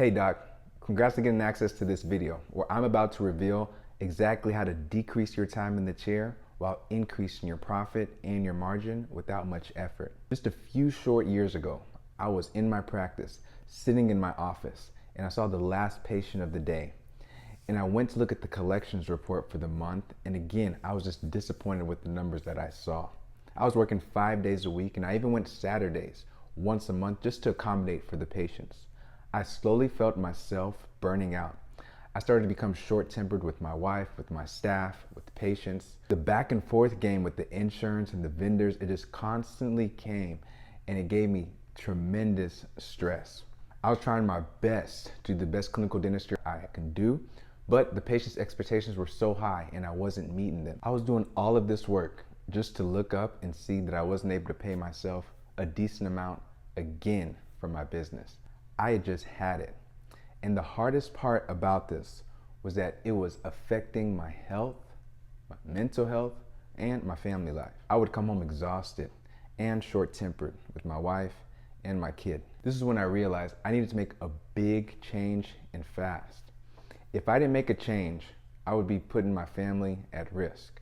Hey doc, congrats on getting access to this video where I'm about to reveal exactly how to decrease your time in the chair while increasing your profit and your margin without much effort. Just a few short years ago, I was in my practice, sitting in my office, and I saw the last patient of the day. And I went to look at the collections report for the month, and again, I was just disappointed with the numbers that I saw. I was working 5 days a week, and I even went Saturdays once a month just to accommodate for the patients. I slowly felt myself burning out. I started to become short-tempered with my wife, with my staff, with the patients. The back and forth game with the insurance and the vendors, it just constantly came, and it gave me tremendous stress. I was trying my best to do the best clinical dentistry I can do, but the patient's expectations were so high and I wasn't meeting them. I was doing all of this work just to look up and see that I wasn't able to pay myself a decent amount again for my business. I had just had it. And the hardest part about this was that it was affecting my health, my mental health, and my family life. I would come home exhausted and short-tempered with my wife and my kid. This is when I realized I needed to make a big change and fast. If I didn't make a change, I would be putting my family at risk,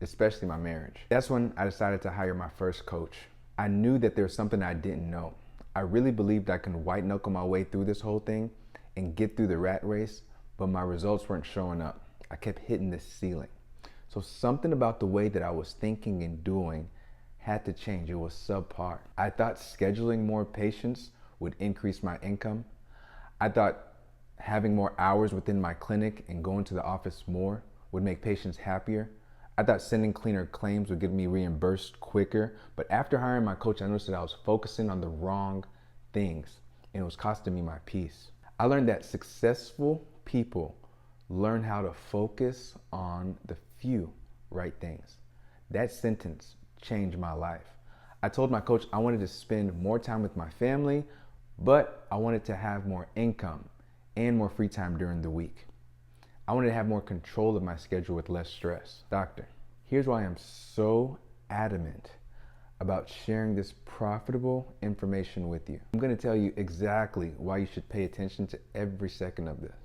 especially my marriage. That's when I decided to hire my first coach. I knew that there was something I didn't know. I really believed I could white knuckle my way through this whole thing and get through the rat race, but my results weren't showing up. I kept hitting this ceiling. So something about the way that I was thinking and doing had to change. It was subpar. I thought scheduling more patients would increase my income. I thought having more hours within my clinic and going to the office more would make patients happier. I thought sending cleaner claims would get me reimbursed quicker, but after hiring my coach, I noticed that I was focusing on the wrong things and it was costing me my peace. I learned that successful people learn how to focus on the few right things. That sentence changed my life. I told my coach I wanted to spend more time with my family, but I wanted to have more income and more free time during the week. I wanted to have more control of my schedule with less stress. Doctor, here's why I'm so adamant about sharing this profitable information with you. I'm going to tell you exactly why you should pay attention to every second of this.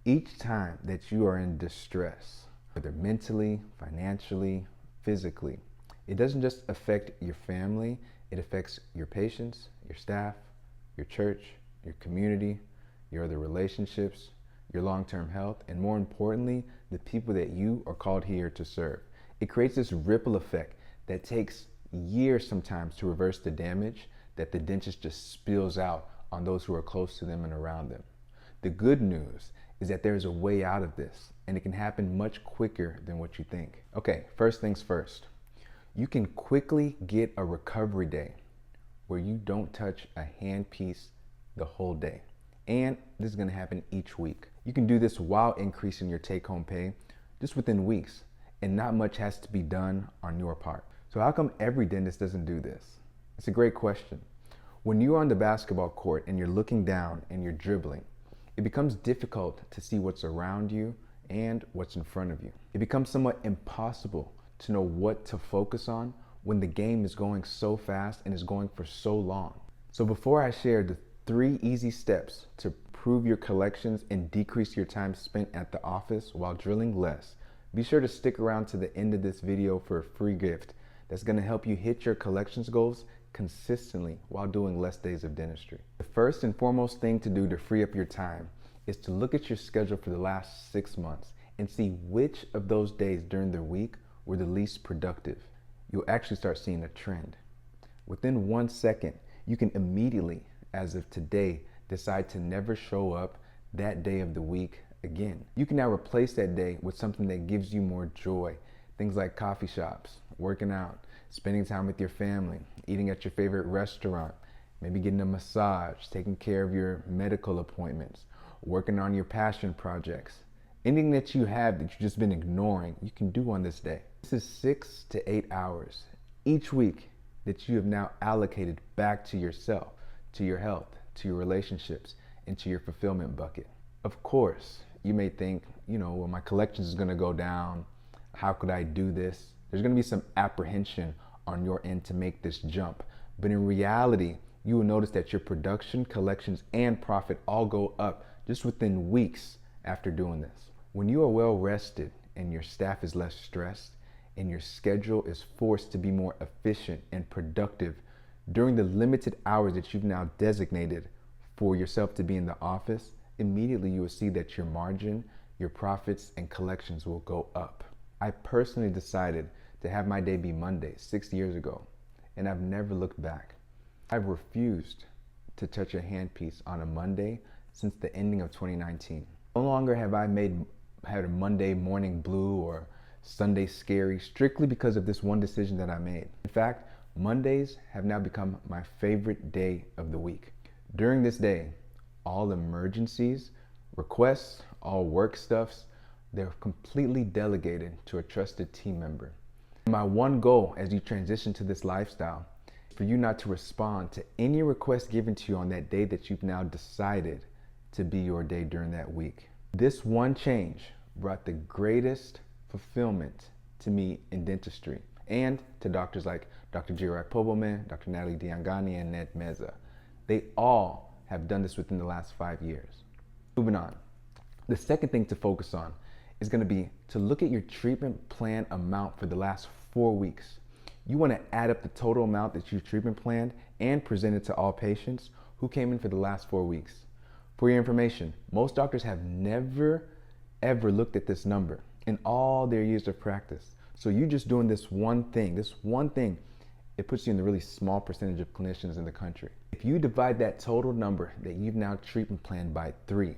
Each time that you are in distress, whether mentally, financially, physically, it doesn't just affect your family, it affects your patients, your staff, your church, your community, your other relationships, your long-term health, and more importantly, the people that you are called here to serve. It creates this ripple effect that takes years sometimes to reverse the damage that the dentist just spills out on those who are close to them and around them. The good news is that there's a way out of this, and it can happen much quicker than what you think. Okay, first things first. You can quickly get a recovery day where you don't touch a handpiece the whole day. And this is going to happen each week. You can do this while increasing your take-home pay just within weeks, and not much has to be done on your part. So how come every dentist doesn't do this? It's a great question. When you're on the basketball court and you're looking down and you're dribbling, it becomes difficult to see what's around you and what's in front of you. It becomes somewhat impossible to know what to focus on when the game is going so fast and is going for so long. So before I share the 3 easy steps to improve your collections and decrease your time spent at the office while drilling less, be sure to stick around to the end of this video for a free gift that's going to help you hit your collections goals consistently while doing less days of dentistry. The first and foremost thing to do to free up your time is to look at your schedule for the last 6 months and see which of those days during the week were the least productive. You'll actually start seeing a trend. Within 1 second, you can immediately, as of today, decide to never show up that day of the week again. You can now replace that day with something that gives you more joy. Things like coffee shops, working out, spending time with your family, eating at your favorite restaurant, maybe getting a massage, taking care of your medical appointments, working on your passion projects. Anything that you have that you've just been ignoring, you can do on this day. This is 6 to 8 hours each week that you have now allocated back to yourself, to your health, to your relationships, and to your fulfillment bucket. Of course, you may think, well, my collections is gonna go down. How could I do this? There's gonna be some apprehension on your end to make this jump. But in reality, you will notice that your production, collections, and profit all go up just within weeks after doing this. When you are well rested and your staff is less stressed and your schedule is forced to be more efficient and productive during the limited hours that you've now designated for yourself to be in the office, immediately you will see that your margin, your profits, and collections will go up. I personally decided to have my day be Monday 6 years ago, and I've never looked back. I've refused to touch a handpiece on a Monday since the ending of 2019. No longer have I had a Monday morning blue or Sunday scary strictly because of this one decision that I made. In fact, Mondays have now become my favorite day of the week. During this day, all emergencies, requests, all work stuffs, they're completely delegated to a trusted team member. My one goal as you transition to this lifestyle is for you not to respond to any request given to you on that day that you've now decided to be your day during that week. This one change brought the greatest fulfillment to me in dentistry and to doctors like Dr. Chirag Pobelman, Dr. Natalie Diangani, and Ned Meza. They all have done this within the last 5 years. Moving on. The second thing to focus on is going to be to look at your treatment plan amount for the last 4 weeks. You want to add up the total amount that you treatment planned and present it to all patients who came in for the last 4 weeks. For your information, most doctors have never ever looked at this number in all their years of practice. So you just doing this one thing, it puts you in the really small percentage of clinicians in the country. If you divide that total number that you've now treatment planned by 3, you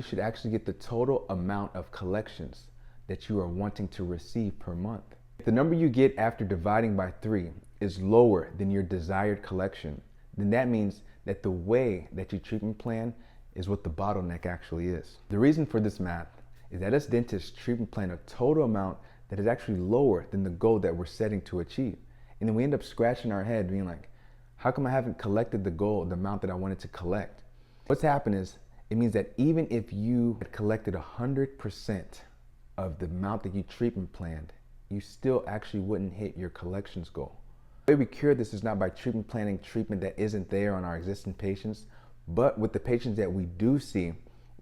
should actually get the total amount of collections that you are wanting to receive per month. If the number you get after dividing by 3 is lower than your desired collection, then that means that the way that you treatment plan is what the bottleneck actually is. The reason for this math is that us dentists treatment plan a total amount that is actually lower than the goal that we're setting to achieve. And then we end up scratching our head being like, how come I haven't collected the goal, the amount that I wanted to collect? What's happened is, it means that even if you had collected 100% of the amount that you treatment planned, you still actually wouldn't hit your collections goal. The way we cure this is not by treatment planning treatment that isn't there on our existing patients, but with the patients that we do see,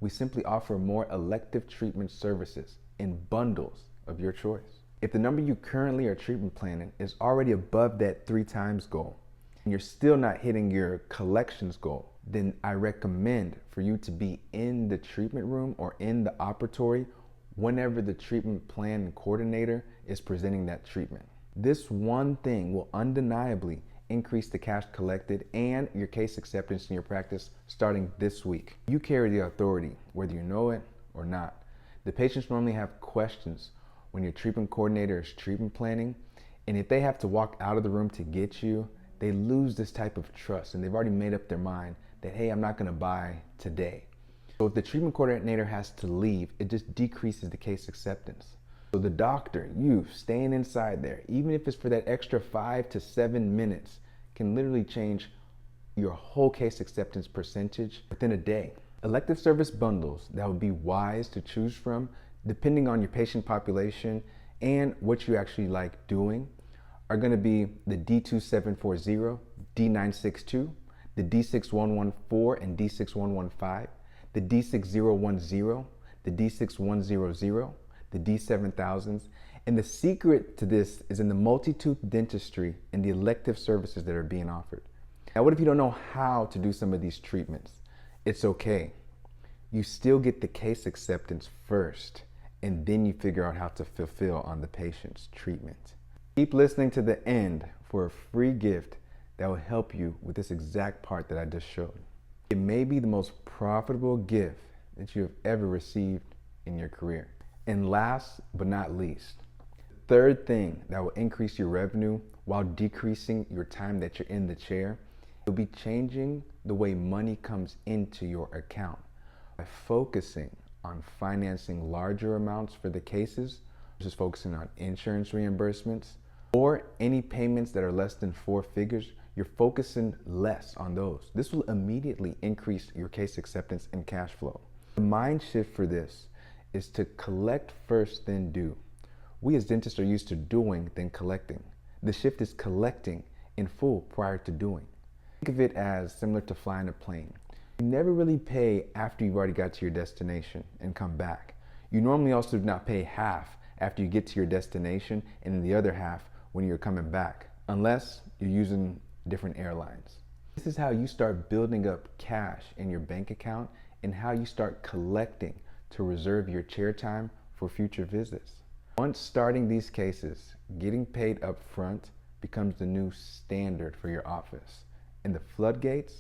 we simply offer more elective treatment services in bundles of your choice. If the number you currently are treatment planning is already above that 3 times goal, and you're still not hitting your collections goal, then I recommend for you to be in the treatment room or in the operatory whenever the treatment plan coordinator is presenting that treatment. This one thing will undeniably increase the cash collected and your case acceptance in your practice starting this week. You carry the authority, whether you know it or not. The patients normally have questions when your treatment coordinator is treatment planning, and if they have to walk out of the room to get you, they lose this type of trust, and they've already made up their mind that, hey, I'm not gonna buy today. So if the treatment coordinator has to leave, it just decreases the case acceptance. So the doctor, you staying inside there, even if it's for that extra 5 to 7 minutes, can literally change your whole case acceptance percentage within a day. Elective service bundles that would be wise to choose from, depending on your patient population and what you actually like doing, are going to be the D2740, D962, the D6114 and D6115, the D6010, the D6100, the D7000s. And the secret to this is in the multi-tooth dentistry and the elective services that are being offered. Now, what if you don't know how to do some of these treatments? It's okay. You still get the case acceptance first, and then you figure out how to fulfill on the patient's treatment. Keep listening to the end for a free gift that will help you with this exact part that I just showed. It may be the most profitable gift that you have ever received in your career. And last but not least, the third thing that will increase your revenue while decreasing your time that you're in the chair, you'll be changing the way money comes into your account by focusing on financing larger amounts for the cases versus focusing on insurance reimbursements or any payments that are less than 4 figures. You're focusing less on those. This will immediately increase your case acceptance and cash flow. The mind shift for this is to collect first, then do. We as dentists are used to doing, then collecting. The shift is collecting in full prior to doing. Think of it as similar to flying a plane. You never really pay after you've already got to your destination and come back. You normally also do not pay half after you get to your destination and then the other half when you're coming back, unless you're using different airlines. This is how you start building up cash in your bank account and how you start collecting to reserve your chair time for future visits. Once starting these cases, getting paid up front becomes the new standard for your office. And the floodgates,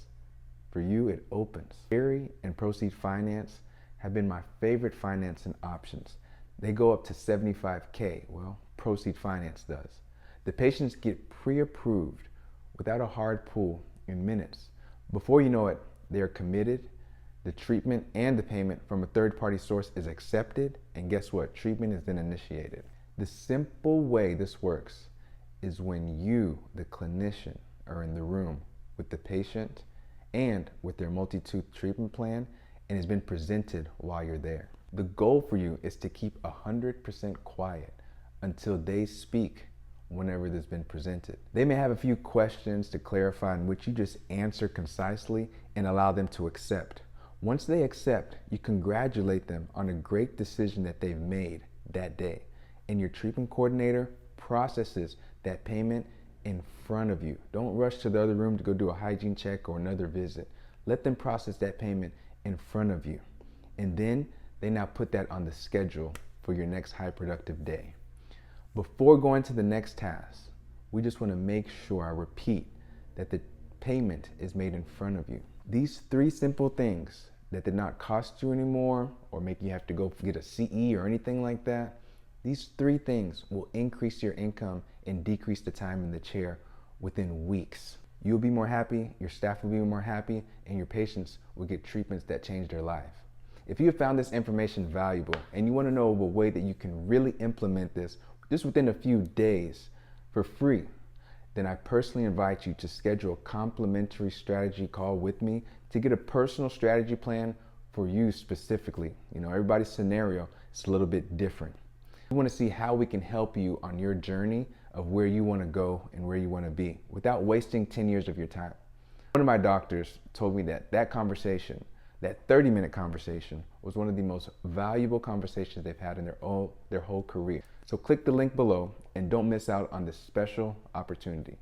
for you, it opens. Cherry and Proceed Finance have been my favorite financing options. They go up to $75K. Well, Proceed Finance does. The patients get pre-approved without a hard pull in minutes. Before you know it, they are committed. The treatment and the payment from a third-party source is accepted, and guess what? Treatment is then initiated. The simple way this works is when you, the clinician, are in the room with the patient and with their multi-tooth treatment plan, and has been presented while you're there. The goal for you is to keep 100% quiet until they speak whenever this has been presented. They may have a few questions to clarify in which you just answer concisely and allow them to accept. Once they accept, you congratulate them on a great decision that they've made that day, and your treatment coordinator processes that payment in front of you. Don't rush to the other room to go do a hygiene check or another visit. Let them process that payment in front of you. And then they now put that on the schedule for your next high productive day. Before going to the next task, we just want to make sure, I repeat, that the payment is made in front of you. These three simple things that did not cost you anymore or make you have to go get a CE or anything like that, these three things will increase your income and decrease the time in the chair within weeks. You'll be more happy, your staff will be more happy, and your patients will get treatments that change their life. If you have found this information valuable and you want to know of a way that you can really implement this just within a few days for free, then I personally invite you to schedule a complimentary strategy call with me to get a personal strategy plan for you specifically. You know, everybody's scenario is a little bit different. We want to see how we can help you on your journey of where you want to go and where you want to be without wasting 10 years of your time. One of my doctors told me that that conversation, that 30-minute conversation, was one of the most valuable conversations they've had in their whole career. So click the link below and don't miss out on this special opportunity.